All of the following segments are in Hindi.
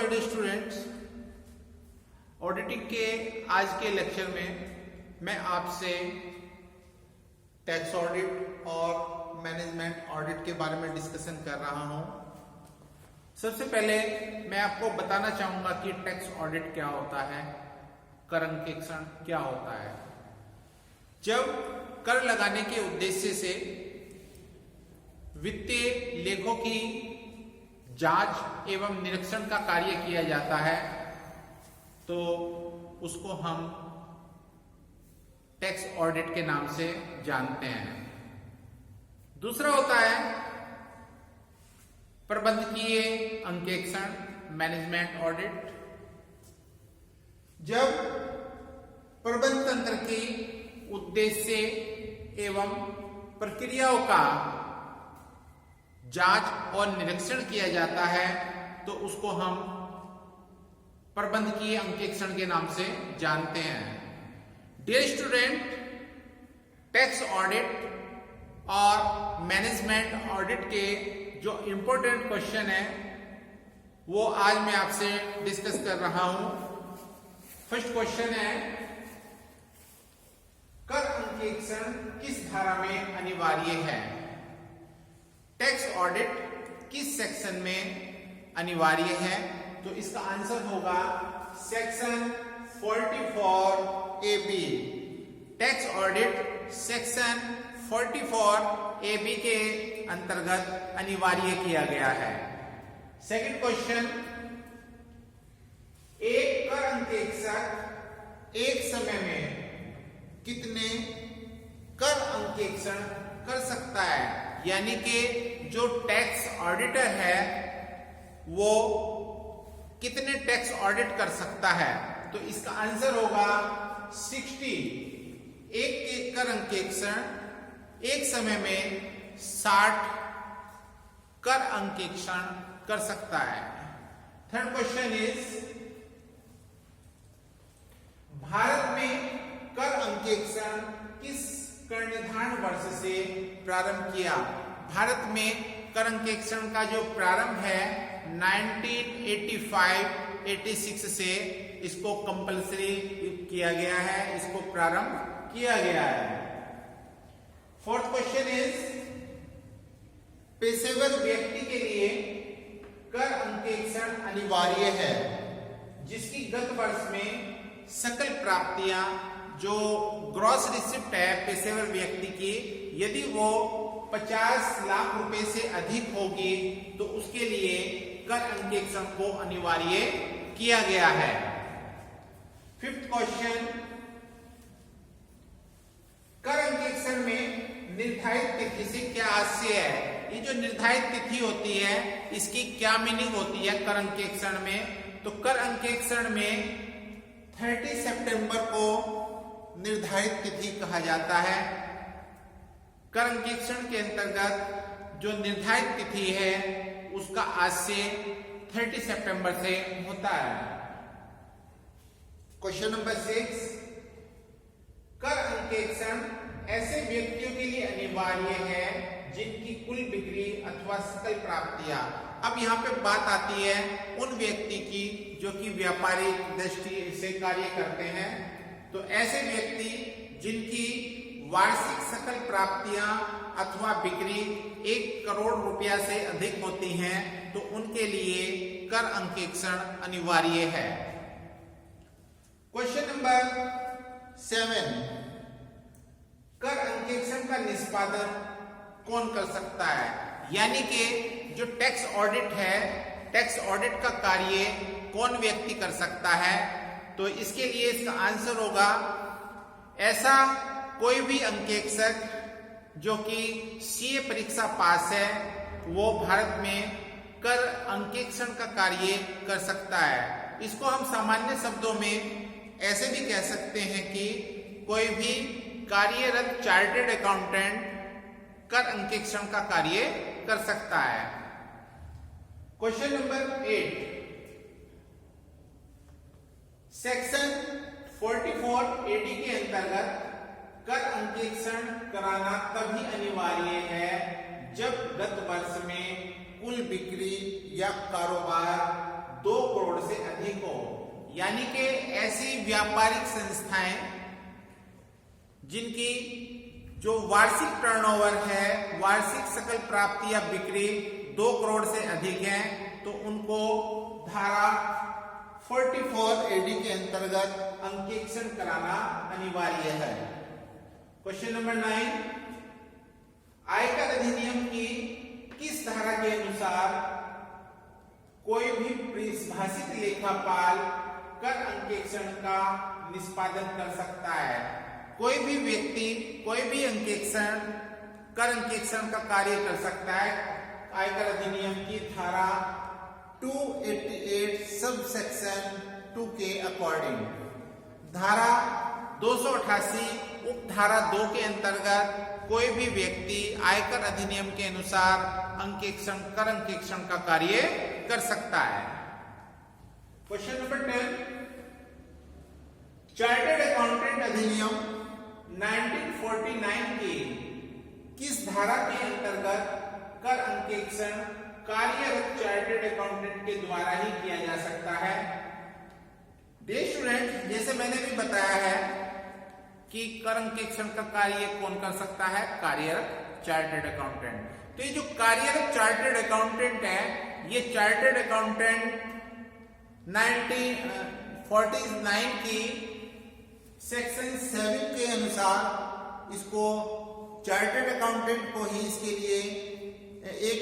माय डियर स्टूडेंट्स, ऑडिटिंग के आज के लेक्चर में मैं आपसे टैक्स ऑडिट और मैनेजमेंट ऑडिट के बारे में डिस्कशन कर रहा हूं। सबसे पहले मैं आपको बताना चाहूंगा कि टैक्स ऑडिट क्या होता है, कर अंकेक्षण क्या होता है। जब कर लगाने के उद्देश्य से वित्तीय लेखों की जांच एवं निरीक्षण का कार्य किया जाता है तो उसको हम टैक्स ऑडिट के नाम से जानते हैं। दूसरा होता है प्रबंधकीय अंकेक्षण, मैनेजमेंट ऑडिट। जब प्रबंध तंत्र के उद्देश्य एवं प्रक्रियाओं का जांच और निरीक्षण किया जाता है तो उसको हम प्रबंधकीय अंकेक्षण के नाम से जानते हैं। डियर स्टूडेंट, टैक्स ऑडिट और मैनेजमेंट ऑडिट के जो इंपॉर्टेंट क्वेश्चन है वो आज मैं आपसे डिस्कस कर रहा हूं। फर्स्ट क्वेश्चन है, कर अंकेक्षण किस धारा में अनिवार्य है? टैक्स ऑडिट किस सेक्शन में अनिवार्य है? तो इसका आंसर होगा section 44 AB। Tax audit section 44 AB के अंतर्गत अनिवार्य किया गया है। सेकंड क्वेश्चन, एक कर अंकेक्षक एक समय में कितने कर अंकेक्षण कर सकता है? यानी कि जो टैक्स ऑडिटर है वो कितने टैक्स ऑडिट कर सकता है? तो इसका आंसर होगा 60। एक कर अंकेक्षण एक समय में 60 कर अंकेक्षण कर सकता है। थर्ड क्वेश्चन इज, भारत में कर अंकेक्षण किस कर निर्धारण वर्ष से प्रारंभ किया? भारत में कर अंकेक्षण का जो प्रारंभ है 1985-86 से इसको कंपलसरी किया गया है, इसको प्रारंभ किया गया है। फोर्थ क्वेश्चन इज, पेशेवर व्यक्ति के लिए कर अंकेक्षण अनिवार्य है जिसकी गत वर्ष में सकल प्राप्तियां जो ग्रॉस रिसिप्ट है पेशेवर व्यक्ति की, यदि वो 50 लाख रुपए से अधिक होगी तो उसके लिए कर अंकेक्षण को अनिवार्य किया गया है। फिफ्थ क्वेश्चन, कर अंकेक्षण में निर्धारित तिथि से क्या आशय है? ये जो निर्धारित तिथि होती है इसकी क्या मीनिंग होती है कर अंकेक्षण में? तो कर अंकेक्षण में 30 सितंबर को निर्धारित तिथि कहा जाता है। कर अंकेक्षण के अंतर्गत जो निर्धारित तिथि है उसका आज से 30 सितंबर से होता है। क्वेश्चन नंबर 6, कर अंकेक्षण ऐसे व्यक्तियों के लिए अनिवार्य है जिनकी कुल बिक्री अथवा सकल प्राप्तियां। अब यहाँ पे बात आती है उन व्यक्ति की जो कि व्यापारिक दृष्टि से कार्य करते हैं। तो ऐसे व्यक्ति जिनकी वार्षिक सकल प्राप्तियां अथवा बिक्री 1 करोड़ रुपया से अधिक होती हैं तो उनके लिए कर अंकेक्षण अनिवार्य है। क्वेश्चन नंबर 7, कर अंकेक्षण का निष्पादन कौन कर सकता है? यानी कि जो टैक्स ऑडिट है, टैक्स ऑडिट का कार्य कौन व्यक्ति कर सकता है? तो इसके लिए इसका आंसर होगा, ऐसा कोई भी अंकेक्षक जो कि सीए परीक्षा पास है वो भारत में कर अंकेक्षण का कार्य कर सकता है। इसको हम सामान्य शब्दों में ऐसे भी कह सकते हैं कि कोई भी कार्यरत चार्टर्ड अकाउंटेंट कर अंकेक्षण का कार्य कर सकता है। क्वेश्चन नंबर 8, सेक्शन 44 AD के अंतर्गत कर अंकेक्षण कराना तभी अनिवार्य है जब गत वर्ष में कुल बिक्री या कारोबार 2 करोड़ से अधिक हो, यानी कि ऐसी व्यापारिक संस्थाएं जिनकी जो वार्षिक टर्नओवर है, वार्षिक सकल प्राप्ति या बिक्री 2 करोड़ से अधिक है, तो उनको धारा 44 एडी के अंतर्गत अंकेक्षण कराना अनिवार्य है। क्वेश्चन नंबर 9, आयकर अधिनियम की किस धारा के अनुसार कोई भी परिभाषित लेखापाल कर अंकेक्षण का निष्पादन कर सकता है? कोई भी व्यक्ति कोई भी कर अंकेक्षण का कार्य कर सकता है आयकर अधिनियम की धारा 288 सब सेक्शन 2 के अकॉर्डिंग। धारा 288 उप धारा 2 के अंतर्गत कोई भी व्यक्ति आयकर अधिनियम के अनुसार कर अंकेक्षण का कार्य कर सकता है। क्वेश्चन नंबर 10, चार्टर्ड अकाउंटेंट अधिनियम 1949 की किस धारा के अंतर्गत कर अंकेक्षण कार्यरत चार्टर्ड अकाउंटेंट के द्वारा ही किया जा सकता है? डियर स्टूडेंट, जैसे मैंने भी बताया है कि कर अंकेक्षण का कार्य कौन कर सकता है? कार्यरत चार्टर्ड अकाउंटेंट। तो ये जो कार्यरत चार्टर्ड अकाउंटेंट है, ये चार्टर्ड अकाउंटेंट 1949 की सेक्शन 7 के अनुसार इसको चार्टर्ड अकाउंटेंट को ही इसके लिए एक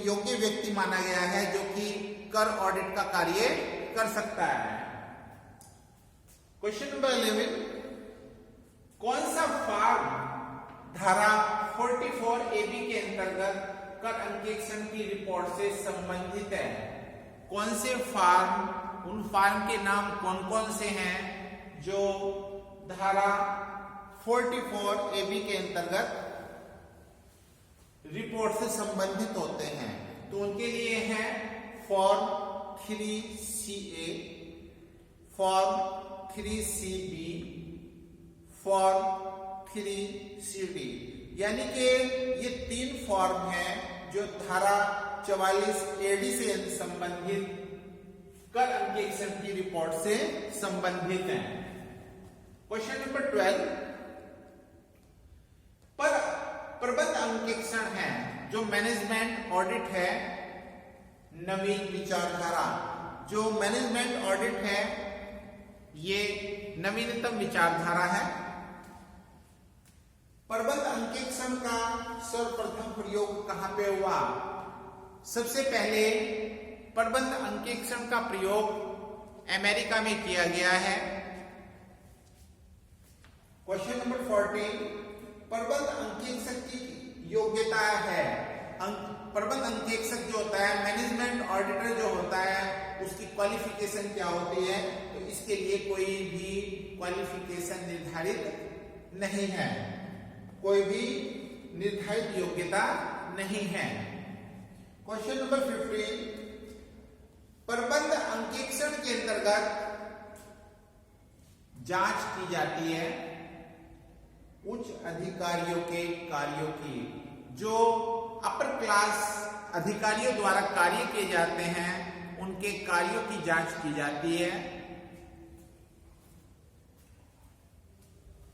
योग्य व्यक्ति माना गया है जो कि कर ऑडिट का कार्य कर सकता है। क्वेश्चन नंबर 11, कौन सा फॉर्म धारा 44 AB के अंतर्गत कर अंकेक्षण की रिपोर्ट से संबंधित है? कौन से फॉर्म, उन फॉर्म के नाम कौन कौन से हैं जो धारा 44 AB के अंतर्गत रिपोर्ट से संबंधित होते हैं? तो उनके लिए है form 3CA, form 3CB, form 3CD, यानी कि ये 3 फॉर्म हैं जो धारा 44 AD से संबंधित कर अंकेक्षण की रिपोर्ट से संबंधित हैं। क्वेश्चन नंबर 12, पर प्रबंध अंकेक्षण है जो मैनेजमेंट ऑडिट है, नवीन विचारधारा। जो मैनेजमेंट ऑडिट है ये नवीनतम विचारधारा है। प्रबंध अंकेक्षण का सर्वप्रथम प्रयोग कहां पे हुआ? सबसे पहले प्रबंध अंकेक्षण का प्रयोग अमेरिका में किया गया है। क्वेश्चन नंबर 14, प्रबंध अंकेक्षक की योग्यता है। प्रबंध अंकेक्षक जो होता है, मैनेजमेंट ऑडिटर जो होता है, उसकी क्वालिफिकेशन क्या होती है? तो इसके लिए कोई भी क्वालिफिकेशन निर्धारित नहीं है, कोई भी निर्धारित योग्यता नहीं है। क्वेश्चन नंबर 15, प्रबंध अंकेक्षण के अंतर्गत जांच की जाती है उच्च अधिकारियों के कार्यों की। जो अपर क्लास अधिकारियों द्वारा कार्य किए जाते हैं उनके कार्यों की जांच की जाती है।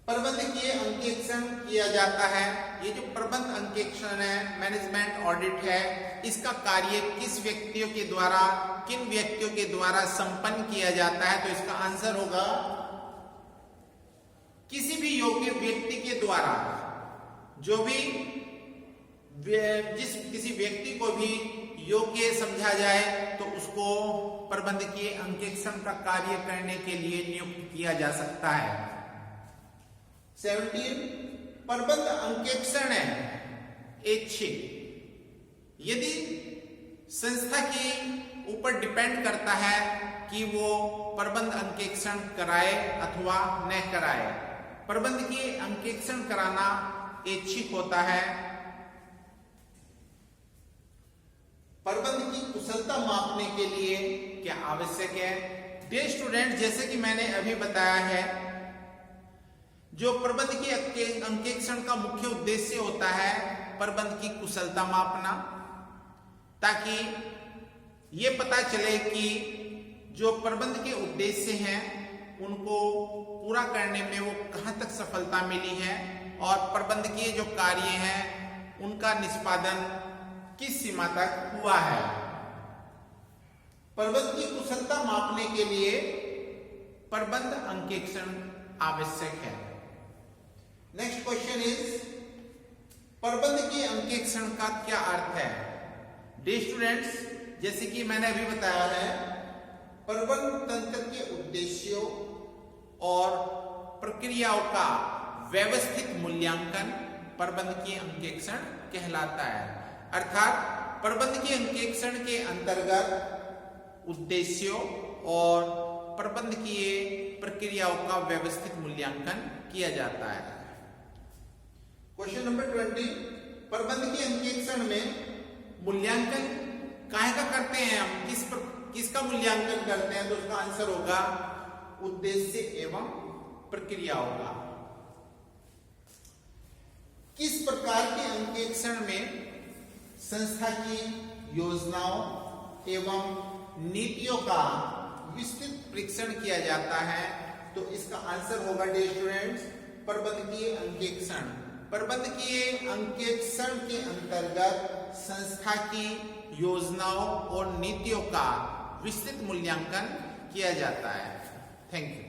प्रबंधकीय अंकेक्षण किया जाता है। ये जो प्रबंध अंकेक्षण है, मैनेजमेंट ऑडिट है, इसका कार्य किस व्यक्तियों के द्वारा, किन व्यक्तियों के द्वारा संपन्न किया जाता है? तो इसका आंसर होगा किसी भी योग्य व्यक्ति के द्वारा। जो भी किसी व्यक्ति को भी योग्य समझा जाए तो उसको प्रबंधकीय अंकेक्षण का कार्य करने के लिए नियुक्त किया जा सकता है। 17, प्रबंध अंकेक्षण है ऐच्छिक। यदि संस्था के ऊपर डिपेंड करता है कि वो प्रबंध अंकेक्षण कराए अथवा न कराए। प्रबंधकीय अंकेक्षण कराना ऐच्छिक होता है। प्रबंध की कुशलता मापने के लिए क्या आवश्यक है? डियर स्टूडेंट, जैसे कि मैंने अभी बताया है, जो प्रबंध की अंकेक्षण का मुख्य उद्देश्य होता है प्रबंध की कुशलता मापना, ताकि ये पता चले कि जो प्रबंध के उद्देश्य हैं उनको पूरा करने में वो कहां तक सफलता मिली है और प्रबंधकीय जो कार्य हैं उनका निष्पादन किस सीमा तक हुआ है। प्रबंध की कुशलता मापने के लिए प्रबंध अंकेक्षण आवश्यक है। नेक्स्ट क्वेश्चन इज प्रबंध के अंकेक्षण का क्या अर्थ है। डियर स्टूडेंट्स, जैसे कि मैंने अभी बताया है, प्रबंध तंत्र के उद्देश्यों और प्रक्रियाओं का व्यवस्थित मूल्यांकन प्रबंधकीय अंकेक्षण कहलाता है। अर्थात प्रबंधकीय अंकेक्षण के अंतर्गत उद्देश्यों और प्रबंधकीय प्रक्रियाओं का व्यवस्थित मूल्यांकन किया जाता है। क्वेश्चन नंबर 20, प्रबंधकीय अंकेक्षण में मूल्यांकन काहे का करते हैं हम, किसका मूल्यांकन करते हैं, तो उसका आंसर होगा उद्देश्य एवं प्रक्रियाओं का। किस प्रकार के अंकेक्षण में संस्था की योजनाओं एवं नीतियों का विस्तृत परीक्षण किया जाता है, तो इसका आंसर होगा डियर स्टूडेंट्स प्रबंधकीय अंकेक्षण। प्रबंधकीय अंकेक्षण के अंतर्गत संस्था की योजनाओं और नीतियों का विस्तृत मूल्यांकन किया जाता है। Thank you.